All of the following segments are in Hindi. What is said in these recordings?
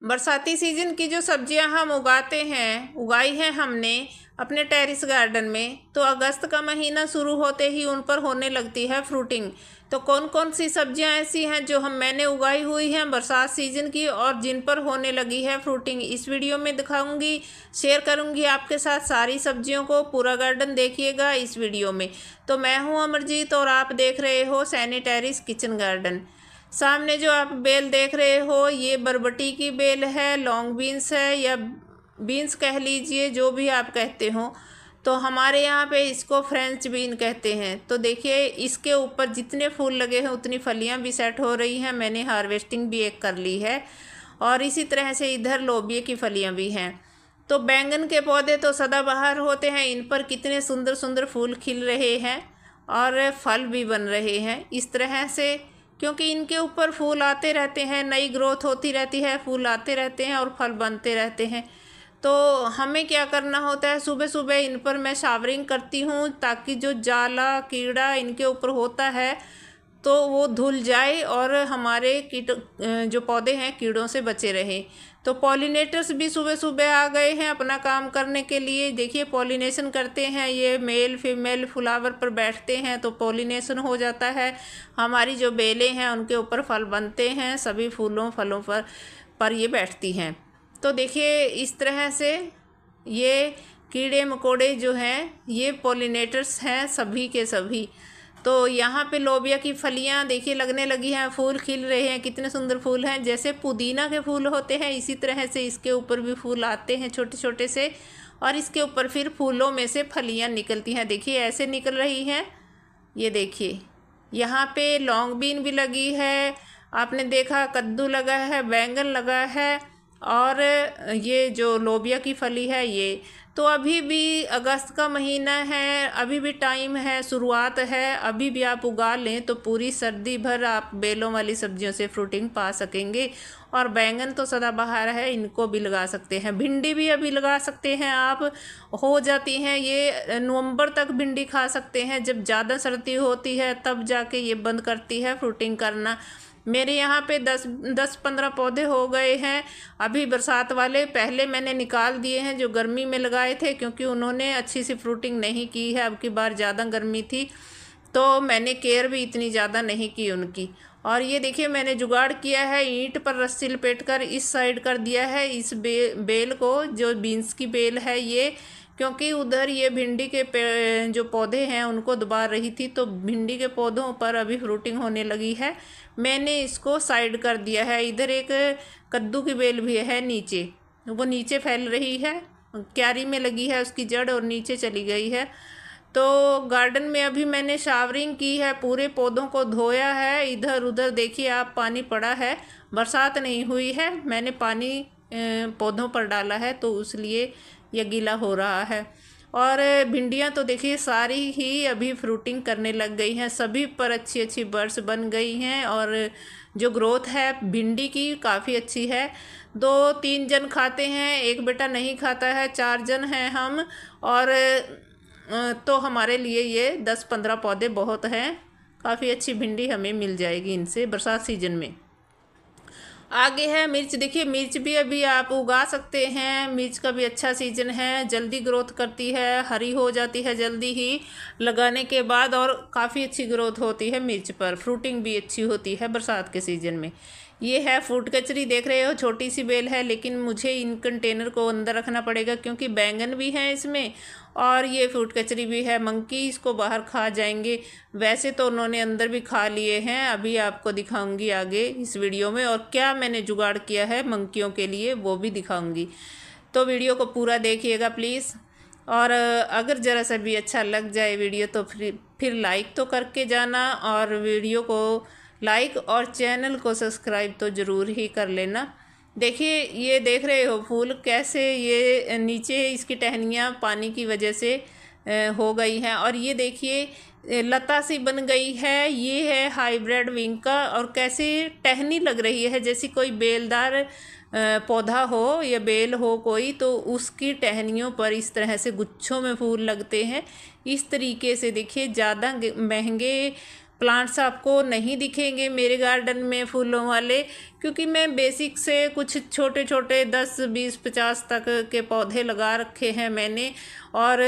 बरसाती सीजन की जो सब्जियां हम उगाई हैं हमने अपने टेरेस गार्डन में, तो अगस्त का महीना शुरू होते ही उन पर होने लगती है फ्रूटिंग। तो कौन कौन सी सब्जियां ऐसी हैं जो मैंने उगाई हुई हैं बरसात सीजन की और जिन पर होने लगी है फ्रूटिंग, इस वीडियो में दिखाऊंगी, शेयर करूंगी आपके साथ सारी सब्जियों को। पूरा गार्डन देखिएगा इस वीडियो में। तो मैं हूं अमरजीत और आप देख रहे हो सैनी टेरेस किचन गार्डन। सामने जो आप बेल देख रहे हो ये बरबटी की बेल है, लॉन्ग बीन्स है या बीन्स कह लीजिए, जो भी आप कहते हो। तो हमारे यहाँ पे इसको फ्रेंच बीन कहते हैं। तो देखिए इसके ऊपर जितने फूल लगे हैं उतनी फलियाँ भी सेट हो रही हैं। मैंने हार्वेस्टिंग भी एक कर ली है और इसी तरह से इधर लोबिये की फलियाँ भी हैं। तो बैंगन के पौधे तो सदाबहार होते हैं, इन पर कितने सुंदर सुंदर फूल खिल रहे हैं और फल भी बन रहे हैं इस तरह से, क्योंकि इनके ऊपर फूल आते रहते हैं, नई ग्रोथ होती रहती है, फूल आते रहते हैं और फल बनते रहते हैं। तो हमें क्या करना होता है, सुबह सुबह इन पर मैं शावरिंग करती हूँ ताकि जो जाला कीड़ा इनके ऊपर होता है तो वो धुल जाए और हमारे कीट जो पौधे हैं कीड़ों से बचे रहें। तो पॉलिनेटर्स भी सुबह सुबह आ गए हैं अपना काम करने के लिए। देखिए पॉलिनेशन करते हैं, ये मेल फीमेल फ्लावर पर बैठते हैं तो पॉलिनेशन हो जाता है। हमारी जो बेलें हैं उनके ऊपर फल बनते हैं, सभी फूलों फलों पर ये बैठती हैं। तो देखिए इस तरह से ये कीड़े मकोड़े जो हैं ये पॉलिनेटर्स हैं सभी के सभी। तो यहाँ पे लोबिया की फलियाँ देखिए लगने लगी हैं, फूल खिल रहे हैं, कितने सुंदर फूल हैं। जैसे पुदीना के फूल होते हैं इसी तरह से इसके ऊपर भी फूल आते हैं छोटे छोटे से, और इसके ऊपर फिर फूलों में से फलियाँ निकलती हैं। देखिए ऐसे निकल रही हैं। ये देखिए यहाँ पे लॉन्ग बीन भी लगी है, आपने देखा कद्दू लगा है, बैंगन लगा है और ये जो लोबिया की फली है ये। तो अभी भी अगस्त का महीना है, अभी भी टाइम है, शुरुआत है, अभी भी आप उगा लें तो पूरी सर्दी भर आप बेलों वाली सब्जियों से फ्रूटिंग पा सकेंगे। और बैंगन तो सदाबहार है, इनको भी लगा सकते हैं, भिंडी भी अभी लगा सकते हैं आप, हो जाती हैं ये नवंबर तक भिंडी खा सकते हैं। जब ज़्यादा सर्दी होती है तब जाके ये बंद करती है फ्रूटिंग करना। मेरे यहाँ पे 10-15 पौधे हो गए हैं अभी बरसात वाले। पहले मैंने निकाल दिए हैं जो गर्मी में लगाए थे, क्योंकि उन्होंने अच्छी सी फ्रूटिंग नहीं की है। अब की बार ज़्यादा गर्मी थी तो मैंने केयर भी इतनी ज़्यादा नहीं की उनकी। और ये देखिए मैंने जुगाड़ किया है, ईंट पर रस्सी लपेट कर इस साइड कर दिया है इस बेल को, जो बीन्स की बेल है ये, क्योंकि उधर ये भिंडी के जो पौधे हैं उनको दबा रही थी। तो भिंडी के पौधों पर अभी फ्रूटिंग होने लगी है, मैंने इसको साइड कर दिया है। इधर एक कद्दू की बेल भी है नीचे, वो नीचे फैल रही है, क्यारी में लगी है उसकी जड़ और नीचे चली गई है। तो गार्डन में अभी मैंने शावरिंग की है, पूरे पौधों को धोया है। इधर उधर देखिए आप पानी पड़ा है, बरसात नहीं हुई है, मैंने पानी पौधों पर डाला है तो इसलिए यह गीला हो रहा है। और भिंडियाँ तो देखिए सारी ही अभी फ्रूटिंग करने लग गई हैं, सभी पर अच्छी अच्छी बर्ड्स बन गई हैं और जो ग्रोथ है भिंडी की काफ़ी अच्छी है। 2-3 जन खाते हैं, एक बेटा नहीं खाता है, 4 जन हैं हम। और तो हमारे लिए ये 10-15 पौधे बहुत हैं, काफ़ी अच्छी भिंडी हमें मिल जाएगी इनसे बरसात सीजन में। आगे है मिर्च, देखिए मिर्च भी अभी आप उगा सकते हैं, मिर्च का भी अच्छा सीजन है, जल्दी ग्रोथ करती है, हरी हो जाती है जल्दी ही लगाने के बाद और काफ़ी अच्छी ग्रोथ होती है मिर्च पर, फ्रूटिंग भी अच्छी होती है बरसात के सीज़न में। ये है फूड कचरी, देख रहे हो छोटी सी बेल है, लेकिन मुझे इन कंटेनर को अंदर रखना पड़ेगा क्योंकि बैंगन भी हैं इसमें और ये फूड कचरी भी है। मंकी इसको बाहर खा जाएंगे, वैसे तो उन्होंने अंदर भी खा लिए हैं। अभी आपको दिखाऊंगी आगे इस वीडियो में, और क्या मैंने जुगाड़ किया है मंकियों के लिए वो भी दिखाऊंगी। तो वीडियो को पूरा देखिएगा प्लीज़, और अगर ज़रा सा भी अच्छा लग जाए वीडियो तो फिर लाइक तो करके जाना, और वीडियो को लाइक और चैनल को सब्सक्राइब तो ज़रूर ही कर लेना। देखिए ये देख रहे हो फूल कैसे ये नीचे इसकी टहनियाँ पानी की वजह से हो गई हैं, और ये देखिए लता सी बन गई है। ये है हाइब्रिड विंग का, और कैसे टहनी लग रही है जैसी कोई बेलदार पौधा हो या बेल हो कोई, तो उसकी टहनियों पर इस तरह से गुच्छों में फूल लगते हैं। इस तरीके से देखिए ज़्यादा महंगे प्लांट्स आपको नहीं दिखेंगे मेरे गार्डन में फूलों वाले, क्योंकि मैं बेसिक से कुछ छोटे छोटे 10, 20, 50 तक के पौधे लगा रखे हैं मैंने। और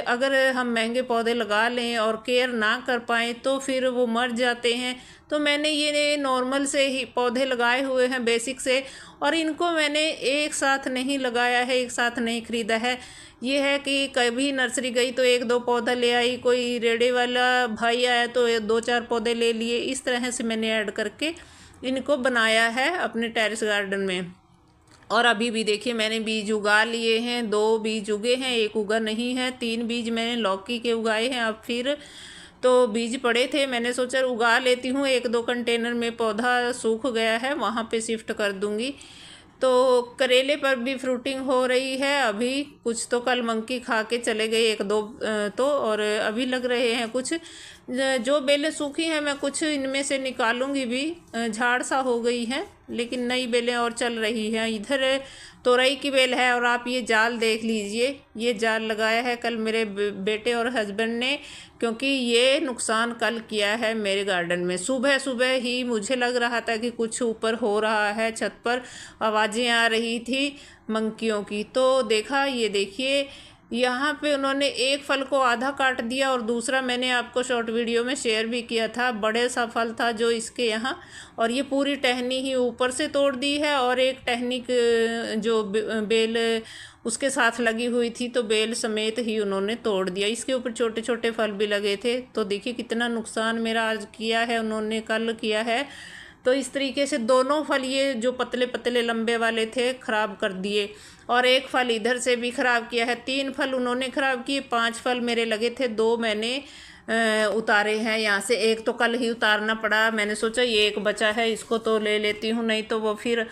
अगर हम महंगे पौधे लगा लें और केयर ना कर पाएँ तो फिर वो मर जाते हैं। तो मैंने ये नॉर्मल से ही पौधे लगाए हुए हैं बेसिक से, और इनको मैंने एक साथ नहीं लगाया है, एक साथ नहीं ख़रीदा है। ये है कि कभी नर्सरी गई तो 1-2 पौधा ले आई, कोई रेड़े वाला भाई आया तो 2-4 पौधे ले लिए। इस तरह से मैंने ऐड करके इनको बनाया है अपने टेरेस गार्डन में। और अभी भी देखिए मैंने बीज उगा लिए हैं, 2 बीज उगे हैं, 1 उगा नहीं है। 3 बीज मैंने लौकी के उगाए हैं। अब फिर तो बीज पड़े थे, मैंने सोचा उगा लेती हूँ। 1-2 कंटेनर में पौधा सूख गया है, वहाँ पे शिफ्ट कर दूँगी। तो करेले पर भी फ्रूटिंग हो रही है अभी। कुछ तो कल मंकी खा के चले गए 1-2 तो, और अभी लग रहे हैं कुछ। जो बेलें सूखी हैं मैं कुछ इनमें से निकालूंगी भी, झाड़ सा हो गई है, लेकिन नई बेलें और चल रही हैं। इधर तोरई की बेल है, और आप ये जाल देख लीजिए, ये जाल लगाया है कल मेरे बेटे और हस्बैंड ने, क्योंकि ये नुकसान कल किया है मेरे गार्डन में। सुबह सुबह ही मुझे लग रहा था कि कुछ ऊपर हो रहा है, छत पर आवाज़ें आ रही थी मंकियों की। तो देखा, ये देखिए यहाँ पे उन्होंने एक फल को आधा काट दिया, और दूसरा मैंने आपको शॉर्ट वीडियो में शेयर भी किया था, बड़े सा फल था जो इसके यहाँ, और ये पूरी टहनी ही ऊपर से तोड़ दी है। और एक टहनी जो बेल उसके साथ लगी हुई थी, तो बेल समेत ही उन्होंने तोड़ दिया। इसके ऊपर छोटे छोटे फल भी लगे थे। तो देखिए कितना नुकसान मेरा आज किया है उन्होंने, कल किया है। तो इस तरीके से दोनों फल ये जो पतले पतले लंबे वाले थे ख़राब कर दिए, और एक फल इधर से भी ख़राब किया है। 3 फल उन्होंने ख़राब किए, 5 फल मेरे लगे थे, 2 मैंने उतारे हैं यहाँ से। एक तो कल ही उतारना पड़ा, मैंने सोचा ये एक बचा है इसको तो ले लेती हूँ, नहीं तो वो फिर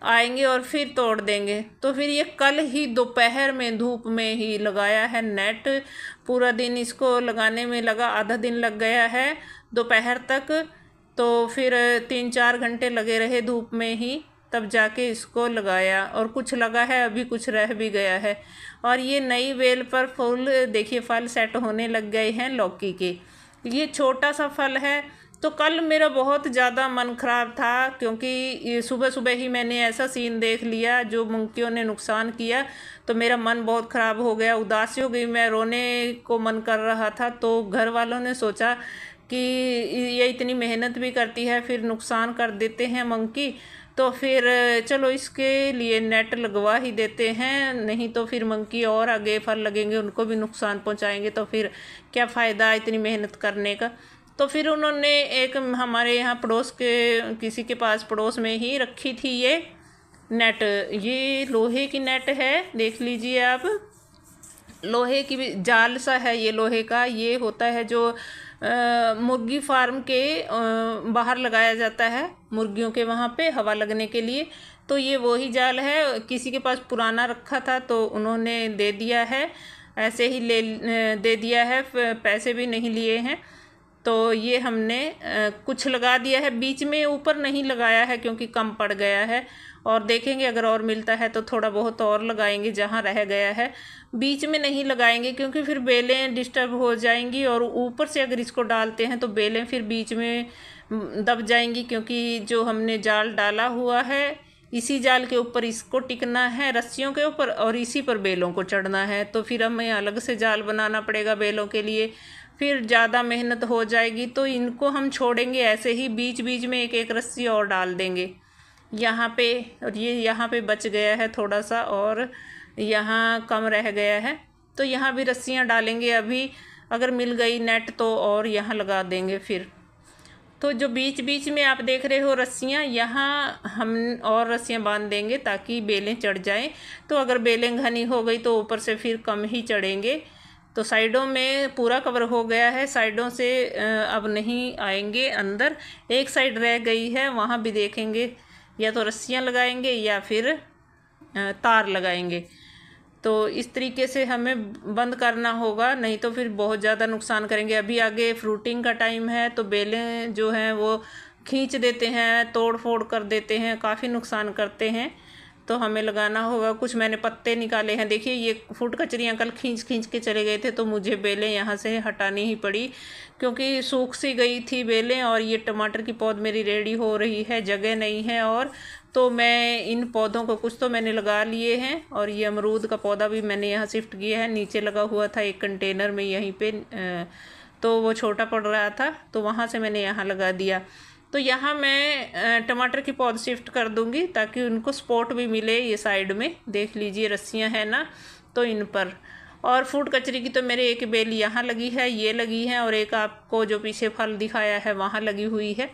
आएंगे और फिर तोड़ देंगे। तो फिर ये कल ही दोपहर में धूप में ही लगाया है नेट। पूरा दिन इसको लगाने में लगा, आधा दिन लग गया है दोपहर तक। तो फिर 3-4 घंटे लगे रहे धूप में ही, तब जाके इसको लगाया। और कुछ लगा है, अभी कुछ रह भी गया है। और ये नई बेल पर फूल देखिए, फल सेट होने लग गए हैं लौकी के। ये छोटा सा फल है। तो कल मेरा बहुत ज़्यादा मन ख़राब था, क्योंकि ये सुबह सुबह ही मैंने ऐसा सीन देख लिया जो मंकियों ने नुकसान किया। तो मेरा मन बहुत ख़राब हो गया, उदासी हो गई, मैं रोने को मन कर रहा था। तो घर वालों ने सोचा कि ये इतनी मेहनत भी करती है, फिर नुकसान कर देते हैं मंकी, तो फिर चलो इसके लिए नेट लगवा ही देते हैं, नहीं तो फिर मंकी और आगे फल लगेंगे उनको भी नुकसान पहुंचाएंगे, तो फिर क्या फ़ायदा इतनी मेहनत करने का। तो फिर उन्होंने एक हमारे यहाँ पड़ोस के किसी के पास पड़ोस में ही रखी थी ये नेट। ये लोहे की नेट है, देख लीजिए आप, लोहे की भी जाल सा है ये लोहे का। ये होता है जो मुर्गी फार्म के बाहर लगाया जाता है, मुर्गियों के वहाँ पे हवा लगने के लिए। तो ये वही जाल है, किसी के पास पुराना रखा था तो उन्होंने दे दिया है, ऐसे ही दे दिया है, पैसे भी नहीं लिए हैं। तो ये हमने कुछ लगा दिया है, बीच में ऊपर नहीं लगाया है क्योंकि कम पड़ गया है। और देखेंगे अगर और मिलता है तो थोड़ा बहुत और लगाएंगे जहाँ रह गया है। बीच में नहीं लगाएंगे क्योंकि फिर बेलें डिस्टर्ब हो जाएंगी, और ऊपर से अगर इसको डालते हैं तो बेलें फिर बीच में दब जाएंगी, क्योंकि जो हमने जाल डाला हुआ है इसी जाल के ऊपर इसको टिकना है, रस्सियों के ऊपर, और इसी पर बेलों को चढ़ना है। तो फिर हमें अलग से जाल बनाना पड़ेगा बेलों के लिए, फिर ज़्यादा मेहनत हो जाएगी। तो इनको हम छोड़ेंगे ऐसे ही, बीच बीच में एक एक रस्सी और डाल देंगे यहाँ पे। और ये यहाँ पे बच गया है थोड़ा सा, और यहाँ कम रह गया है, तो यहाँ भी रस्सियाँ डालेंगे अभी, अगर मिल गई नेट तो और यहाँ लगा देंगे फिर। तो जो बीच बीच में आप देख रहे हो रस्सियाँ, यहाँ हम और रस्सियाँ बांध देंगे ताकि बेलें चढ़ जाएं। तो अगर बेलें घनी हो गई तो ऊपर से फिर कम ही चढ़ेंगे। तो साइडों में पूरा कवर हो गया है, साइडों से अब नहीं आएंगे अंदर। एक साइड रह गई है, वहाँ भी देखेंगे, या तो रस्सियाँ लगाएंगे या फिर तार लगाएंगे। तो इस तरीके से हमें बंद करना होगा, नहीं तो फिर बहुत ज़्यादा नुकसान करेंगे। अभी आगे फ्रूटिंग का टाइम है, तो बेलें जो हैं वो खींच देते हैं, तोड़ फोड़ कर देते हैं, काफ़ी नुकसान करते हैं। तो हमें लगाना होगा। कुछ मैंने पत्ते निकाले हैं, देखिए ये फूट कचरी अंकल खींच खींच के चले गए थे, तो मुझे बेलें यहाँ से हटानी ही पड़ी क्योंकि सूख सी गई थी बेलें। और ये टमाटर की पौध मेरी रेडी हो रही है, जगह नहीं है और तो मैं इन पौधों को कुछ तो मैंने लगा लिए हैं। और ये अमरूद का पौधा भी मैंने यहाँ शिफ्ट किया है, नीचे लगा हुआ था एक कंटेनर में यहीं पे, तो वो छोटा पड़ रहा था तो वहाँ से मैंने यहाँ लगा दिया। तो यहाँ मैं टमाटर की पौध शिफ्ट कर दूँगी ताकि उनको सपोर्ट भी मिले। ये साइड में देख लीजिए रस्सियाँ हैं ना, तो इन पर। और फूट कचरी की तो मेरे एक बेल यहाँ लगी है, ये लगी है, और एक आपको जो पीछे फल दिखाया है वहाँ लगी हुई है।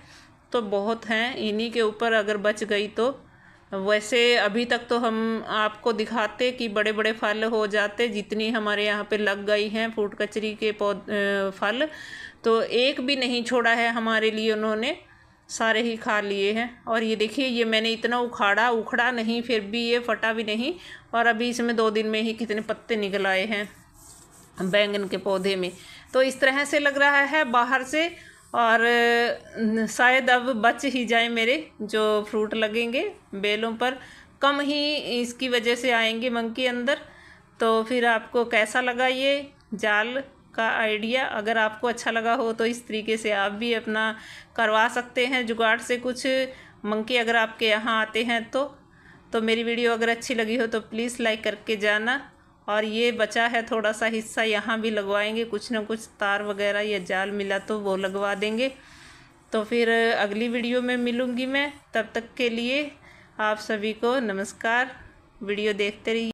तो बहुत हैं, इन्हीं के ऊपर अगर बच गई तो। वैसे अभी तक तो हम आपको दिखाते कि बड़े बड़े फल हो जाते, जितनी हमारे यहाँ पे लग गई हैं फूट कचरी के फल, तो एक भी नहीं छोड़ा है हमारे लिए, उन्होंने सारे ही खा लिए हैं। और ये देखिए ये मैंने इतना उखड़ा नहीं, फिर भी ये फटा भी नहीं, और अभी इसमें 2 दिन में ही कितने पत्ते निकल आए हैं बैंगन के पौधे में। तो इस तरह से लग रहा है बाहर से, और शायद अब बच ही जाए मेरे जो फ्रूट लगेंगे बेलों पर, कम ही इसकी वजह से आएंगे मंकी अंदर। तो फिर आपको कैसा लगा ये जाल का आइडिया? अगर आपको अच्छा लगा हो तो इस तरीके से आप भी अपना करवा सकते हैं जुगाड़ से कुछ मंकी, अगर आपके यहाँ आते हैं तो मेरी वीडियो अगर अच्छी लगी हो तो प्लीज़ लाइक करके जाना। और ये बचा है थोड़ा सा हिस्सा, यहाँ भी लगवाएंगे कुछ ना कुछ तार वगैरह या जाल मिला तो वो लगवा देंगे। तो फिर अगली वीडियो में मिलूँगी मैं, तब तक के लिए आप सभी को नमस्कार। वीडियो देखते रहिए।